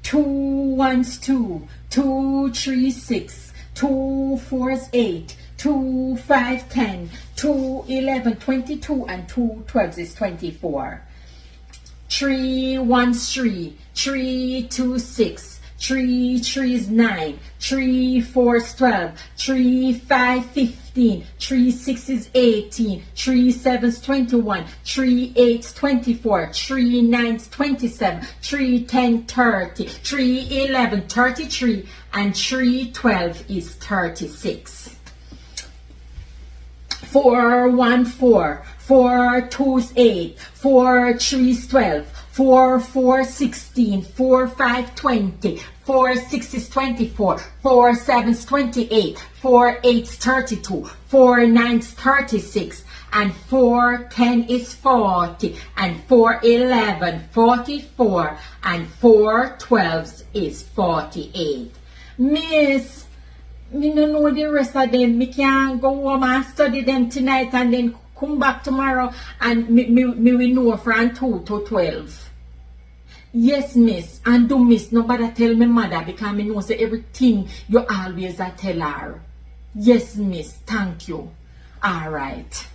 2 ones 2, 2 3 6, 2 fours 8, 2 5 10, 2 11 22, and 2 12s is 24. 3 ones 3, 3 2 6, 3 3s 9, 3 4s 12, 3 5 15, 3 6s 18, 3 7s 21, 3 8s 24, 3 9s 27, 3 10 30, 3 11 33, and 3 12 is 36. 4 1 4, 4 2s 8, 4 3s 12, 4 4 16, 4 5 20, 4 6 is 24, 4 7 is 28, 4 8 is 32, 4 9 is 36, and 4 10 is 40, and 4 11 44, and 4 12 is 48. Miss, me no know the rest of them. Me can go home and study them tonight and then come back tomorrow and me will know from 2 to 12. Yes, miss. And do miss, nobody tell me mother because me know say everything you always tell her. Yes, miss. Thank you. All right.